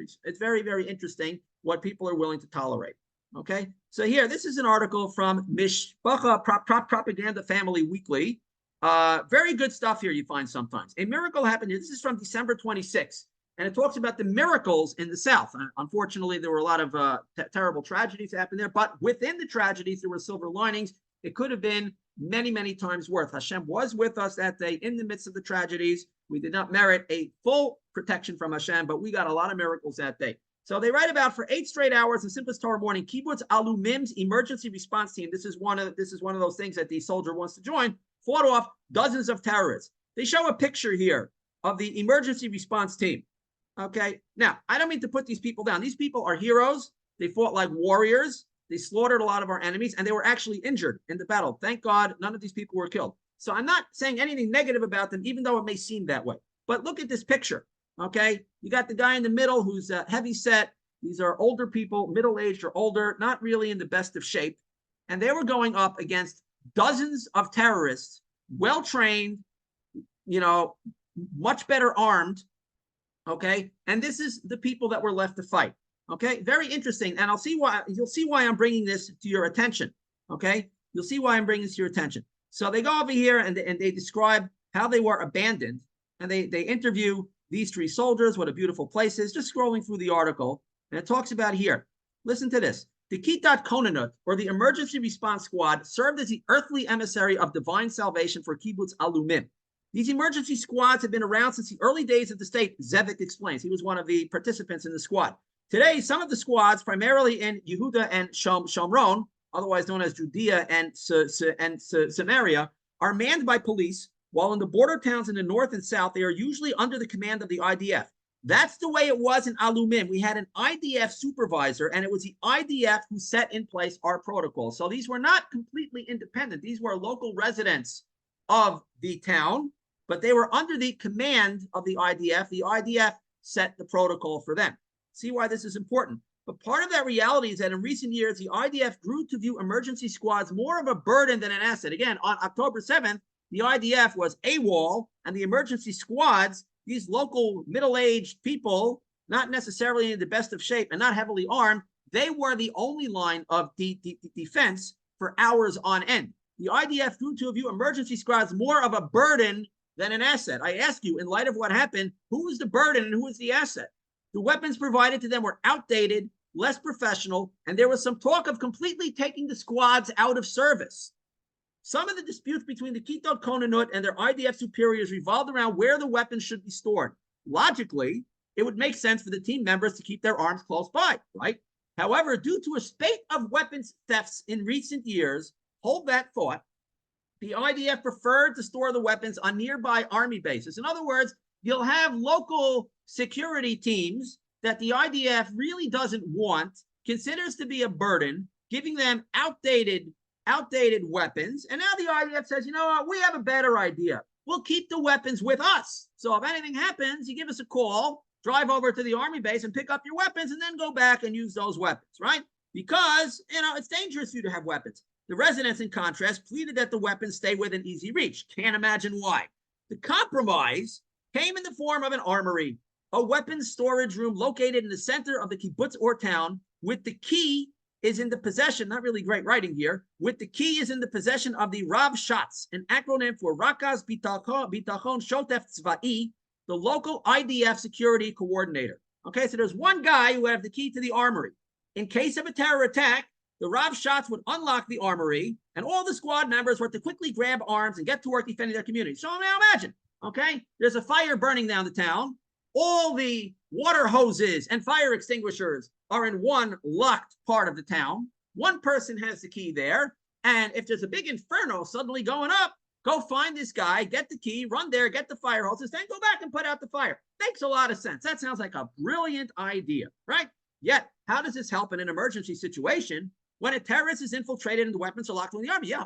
boundaries. It's very, very interesting what people are willing to tolerate. Okay, so here, this is an article from Mishpacha Propaganda Family Weekly. Very good stuff here you find sometimes. A miracle happened here. This is from December 26th, and it talks about the miracles in the South. Unfortunately, there were a lot of terrible tragedies happened there, but within the tragedies, there were silver linings. It could have been many, many times worth. Hashem was with us that day in the midst of the tragedies. We did not merit a full protection from Hashem, but we got a lot of miracles that day. So they write about for 8 straight hours in Simchas Torah morning, Kibbutz Alumim's emergency response team. This is one of those things that the soldier wants to join. Fought off dozens of terrorists. They show a picture here of the emergency response team. Okay, now I don't mean to put these people down. These people are heroes. They fought like warriors. They slaughtered a lot of our enemies, and they were actually injured in the battle. Thank God, none of these people were killed. So I'm not saying anything negative about them, even though it may seem that way. But look at this picture. Okay, you got the guy in the middle who's heavy set. These are older people, middle-aged or older, not really in the best of shape. And they were going up against dozens of terrorists, well-trained, much better armed. Okay, and this is the people that were left to fight. Okay, very interesting. And you'll see why I'm bringing this to your attention. Okay, you'll see why I'm bringing this to your attention. So they go over here and they describe how they were abandoned, and they interview these 3 soldiers. What a beautiful place is. Just scrolling through the article, and it talks about here. Listen to this. The Kitat Konanut, or the Emergency Response Squad, served as the earthly emissary of divine salvation for Kibbutz Alumim. These emergency squads have been around since the early days of the state, Zevik explains. He was one of the participants in the squad. Today, some of the squads, primarily in Yehuda and Shomron, otherwise known as Judea and Samaria, are manned by police, while in the border towns in the north and south, they are usually under the command of the IDF. That's the way it was in Alumim. We had an IDF supervisor, and it was the IDF who set in place our protocol. So these were not completely independent. These were local residents of the town, but they were under the command of the IDF. The IDF set the protocol for them. See why this is important. But part of that reality is that in recent years, the IDF grew to view emergency squads more of a burden than an asset. Again, on October 7th, the IDF was AWOL, and the emergency squads, these local middle-aged people, not necessarily in the best of shape and not heavily armed, they were the only line of defense for hours on end. The IDF grew to view emergency squads more of a burden than an asset. I ask you, in light of what happened, who was the burden and who was the asset? The weapons provided to them were outdated, less professional, and there was some talk of completely taking the squads out of service. Some of the disputes between the Kitot Konanut and their IDF superiors revolved around where the weapons should be stored. Logically, it would make sense for the team members to keep their arms close by, right? However, due to a spate of weapons thefts in recent years, hold that thought, the IDF preferred to store the weapons on nearby army bases. In other words, you'll have local security teams that the IDF really doesn't want, considers to be a burden, giving them outdated weapons. And now the IDF says, you know what, we have a better idea. We'll keep the weapons with us. So if anything happens, you give us a call, drive over to the army base and pick up your weapons and then go back and use those weapons, right? Because, it's dangerous for you to have weapons. The residents, in contrast, pleaded that the weapons stay within easy reach. Can't imagine why. The compromise came in the form of an armory, a weapons storage room located in the center of the kibbutz or town, with the key is in the possession, not really great writing here, with the key is in the possession of the Rav Shatz, an acronym for Rakaz Bitachon Shotef Tzva'i, the local IDF security coordinator. Okay, so there's one guy who would have the key to the armory. In case of a terror attack, the Rav Shatz would unlock the armory, and all the squad members were to quickly grab arms and get to work defending their community. So now imagine, okay, there's a fire burning down the town. All the water hoses and fire extinguishers are in one locked part of the town. One person has the key there. And if there's a big inferno suddenly going up, go find this guy, get the key, run there, get the fire hoses, then go back and put out the fire. Makes a lot of sense. That sounds like a brilliant idea, right? Yet, how does this help in an emergency situation when a terrorist is infiltrated and the weapons are locked in the army? Yeah,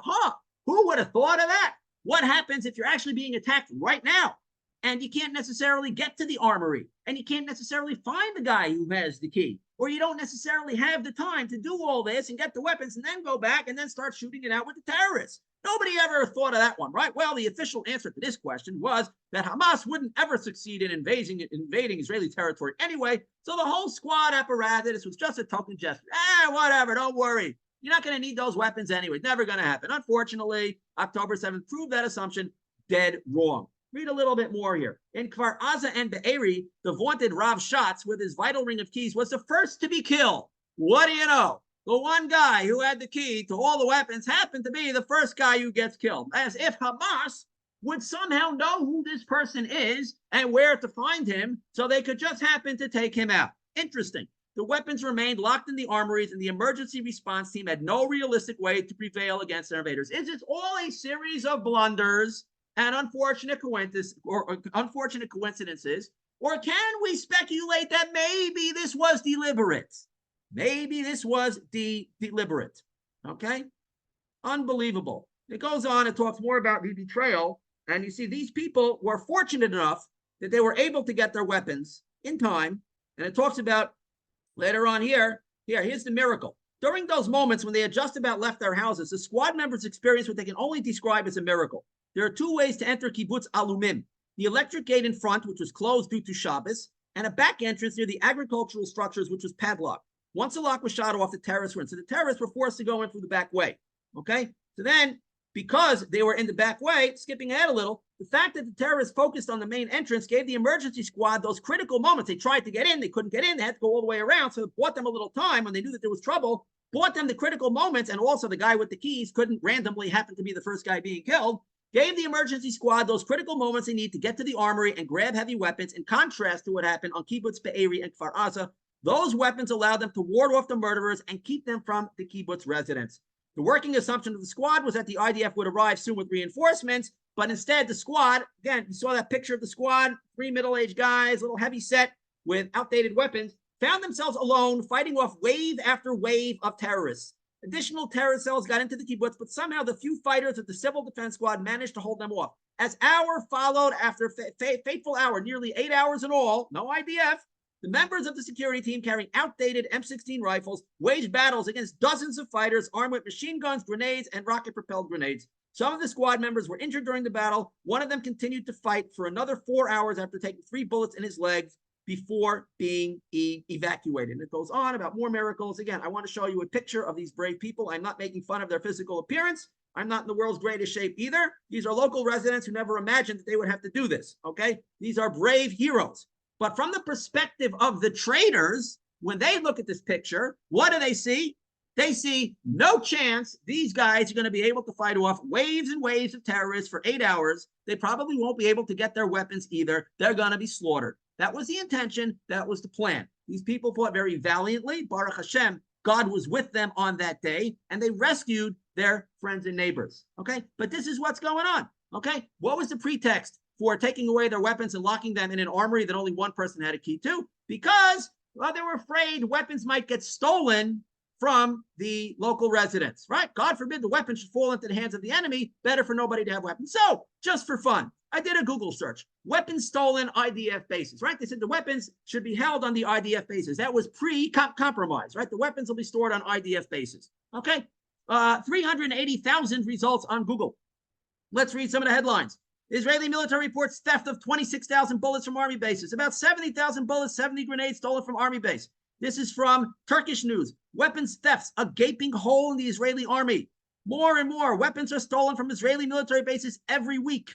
who would have thought of that? What happens if you're actually being attacked right now? And you can't necessarily get to the armory, and you can't necessarily find the guy who has the key, or you don't necessarily have the time to do all this and get the weapons and then go back and then start shooting it out with the terrorists. Nobody ever thought of that one, right? Well, the official answer to this question was that Hamas wouldn't ever succeed in invading Israeli territory anyway, so the whole squad apparatus was just a token gesture. Whatever, don't worry. You're not going to need those weapons anyway. Never going to happen. Unfortunately, October 7th proved that assumption dead wrong. Read a little bit more here. In Kfar Aza and Be'eri, the vaunted Rav Schatz with his vital ring of keys was the first to be killed. What do you know? The one guy who had the key to all the weapons happened to be the first guy who gets killed. As if Hamas would somehow know who this person is and where to find him, so they could just happen to take him out. Interesting. The weapons remained locked in the armories, and the emergency response team had no realistic way to prevail against their invaders. Is this all a series of blunders and unfortunate coincidences, or can we speculate that maybe this was deliberate? Maybe this was deliberate. Okay? Unbelievable. It goes on and talks more about the betrayal. And you see, these people were fortunate enough that they were able to get their weapons in time. And it talks about later on here's the miracle. During those moments when they had just about left their houses, the squad members experienced what they can only describe as a miracle. There are two ways to enter Kibbutz Alumim: the electric gate in front, which was closed due to Shabbos, and a back entrance near the agricultural structures, which was padlocked. Once the lock was shot off, the terrorists were in. So the terrorists were forced to go in through the back way. Okay? So then, because they were in the back way, skipping ahead a little, the fact that the terrorists focused on the main entrance gave the emergency squad those critical moments. They tried to get in, they couldn't get in, they had to go all the way around. So it bought them a little time when they knew that there was trouble, bought them the critical moments, and also the guy with the keys couldn't randomly happen to be the first guy being killed. Gave the emergency squad those critical moments they need to get to the armory and grab heavy weapons, in contrast to what happened on Kibbutz Be'eri and Kfar Aza. Those weapons allowed them to ward off the murderers and keep them from the kibbutz residents. The working assumption of the squad was that the IDF would arrive soon with reinforcements, but instead the squad, again, you saw that picture of the squad, 3 middle-aged guys, a little heavy set with outdated weapons, found themselves alone fighting off wave after wave of terrorists. Additional terror cells got into the kibbutz, but somehow the few fighters of the civil defense squad managed to hold them off. As hour followed after fateful hour, nearly 8 hours in all, no IDF, the members of the security team carrying outdated M16 rifles waged battles against dozens of fighters armed with machine guns, grenades, and rocket-propelled grenades. Some of the squad members were injured during the battle. One of them continued to fight for another 4 hours after taking 3 bullets in his legs before being evacuated. And it goes on about more miracles. Again, I want to show you a picture of these brave people. I'm not making fun of their physical appearance. I'm not in the world's greatest shape either. These are local residents who never imagined that they would have to do this, okay? These are brave heroes. But from the perspective of the traitors, when they look at this picture, what do they see? They see no chance these guys are going to be able to fight off waves and waves of terrorists for 8 hours. They probably won't be able to get their weapons either. They're going to be slaughtered. That was the intention. That was the plan. These people fought very valiantly. Baruch Hashem, God was with them on that day, and they rescued their friends and neighbors. Okay? But this is what's going on. Okay? What was the pretext for taking away their weapons and locking them in an armory that only one person had a key to? Because, well, they were afraid weapons might get stolen from the local residents, right? God forbid the weapons should fall into the hands of the enemy. Better for nobody to have weapons. So, just for fun, I did a Google search. Weapons stolen IDF bases, right? They said the weapons should be held on the IDF bases. That was pre-compromise, right? The weapons will be stored on IDF bases. Okay? 380,000 results on Google. Let's read some of the headlines. Israeli military reports theft of 26,000 bullets from army bases. About 70,000 bullets, 70 grenades stolen from army base. This is from Turkish news. Weapons thefts, a gaping hole in the Israeli army. More and more weapons are stolen from Israeli military bases every week.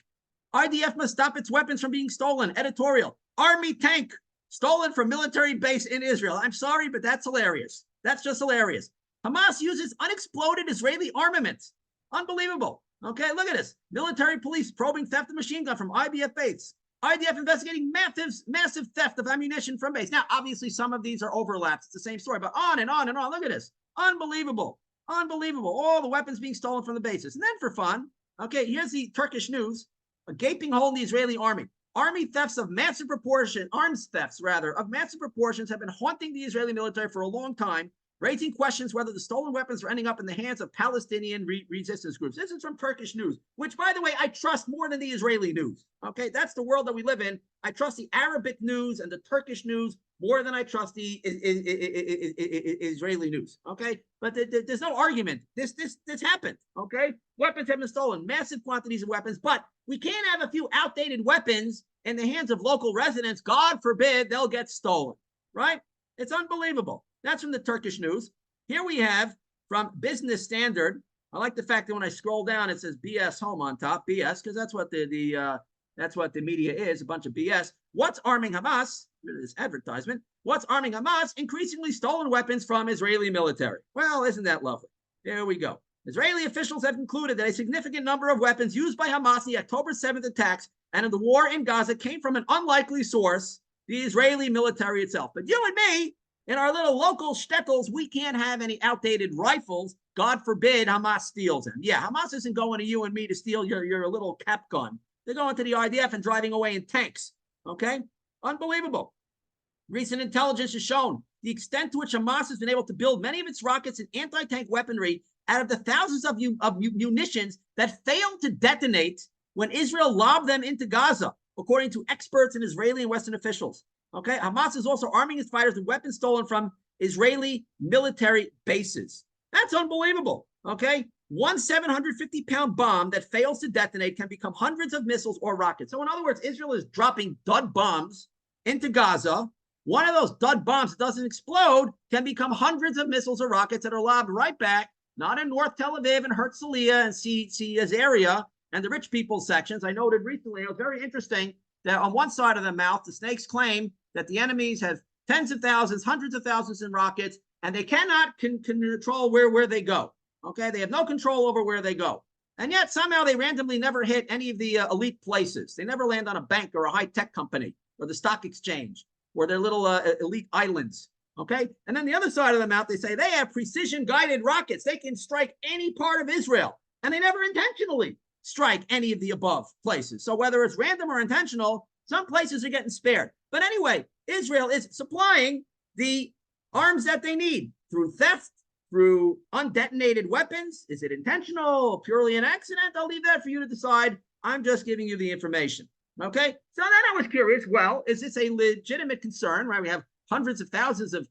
IDF must stop its weapons from being stolen. Editorial. Army tank stolen from military base in Israel. I'm sorry, but that's hilarious. That's just hilarious. Hamas uses unexploded Israeli armaments. Unbelievable. Okay, look at this. Military police probing theft of machine gun from IDF base. IDF investigating massive theft of ammunition from base. Now, obviously, some of these are overlaps. It's the same story, but on and on and on. Look at this. Unbelievable. Unbelievable. All the weapons being stolen from the bases. And then for fun, okay, here's the Turkish news. A gaping hole in the Israeli army. Army thefts of massive proportion, arms thefts rather, of massive proportions have been haunting the Israeli military for a long time, raising questions whether the stolen weapons are ending up in the hands of Palestinian resistance groups. This is from Turkish news, which, by the way, I trust more than the Israeli news. Okay, that's the world that we live in. I trust the Arabic news and the Turkish news more than I trust the Israeli news. Okay, but there's no argument. This happened. Okay, weapons have been stolen, massive quantities of weapons, but we can't have a few outdated weapons in the hands of local residents. God forbid they'll get stolen. Right? It's unbelievable. That's from the Turkish news. Here we have from Business Standard. I like the fact that when I scroll down, it says BS Home on top. BS, because that's what that's what the media is, a bunch of BS. What's arming Hamas? This advertisement. What's arming Hamas? Increasingly stolen weapons from Israeli military. Well, isn't that lovely? There we go. Israeli officials have concluded that a significant number of weapons used by Hamas in the October 7th attacks and in the war in Gaza came from an unlikely source, the Israeli military itself. But you and me, in our little local shtetls, we can't have any outdated rifles. God forbid Hamas steals them. Yeah, Hamas isn't going to you and me to steal your little cap gun. They're going to the IDF and driving away in tanks. Okay? Unbelievable. Recent intelligence has shown the extent to which Hamas has been able to build many of its rockets and anti-tank weaponry out of the thousands of munitions that failed to detonate when Israel lobbed them into Gaza, according to experts and Israeli and Western officials. Okay? Hamas is also arming its fighters with weapons stolen from Israeli military bases. That's unbelievable. Okay? One 750-pound bomb that fails to detonate can become hundreds of missiles or rockets. So in other words, Israel is dropping dud bombs into Gaza. One of those dud bombs that doesn't explode can become hundreds of missiles or rockets that are lobbed right back, not in North Tel Aviv and Herzliya and Cia's area and the rich people's sections. I noted recently, it was very interesting that on one side of the mouth, the snakes claim that the enemies have tens of thousands, hundreds of thousands in rockets, and they cannot control where they go. Okay, they have no control over where they go. And yet somehow they randomly never hit any of the elite places. They never land on a bank or a high-tech company or the stock exchange or their little elite islands. Okay, and then the other side of the mouth, they say they have precision-guided rockets. They can strike any part of Israel, and they never intentionally strike any of the above places. So whether it's random or intentional, some places are getting spared. But anyway, Israel is supplying the arms that they need through theft, through undetonated weapons. Is it intentional, purely an accident? I'll leave that for you to decide. I'm just giving you the information. Okay? So then I was curious, well, is this a legitimate concern, right? We have hundreds of thousands of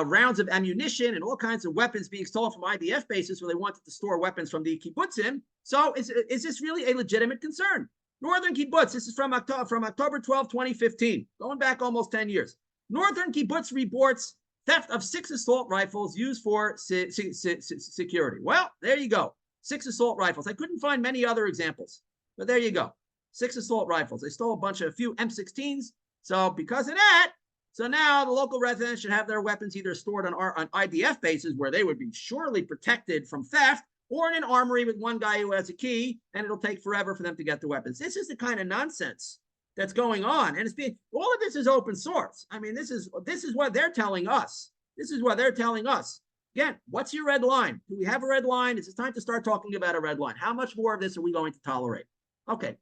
rounds of ammunition and all kinds of weapons being stolen from IDF bases where they wanted to store weapons from the kibbutzim. So is this really a legitimate concern? Northern kibbutz, this is from October 12, 2015, going back almost 10 years. Northern kibbutz reports theft of 6 assault rifles used for security. Well, there you go. 6 assault rifles. I couldn't find many other examples, but there you go. 6 assault rifles. They stole a few M16s. So because of that, so now the local residents should have their weapons either stored on IDF bases where they would be surely protected from theft, or in an armory with one guy who has a key, and it'll take forever for them to get the weapons. This is the kind of nonsense that's going on, and all of this is open source. I mean, this is what they're telling us. This is what they're telling us. Again, what's your red line? Do we have a red line? Is it time to start talking about a red line? How much more of this are we going to tolerate? Okay,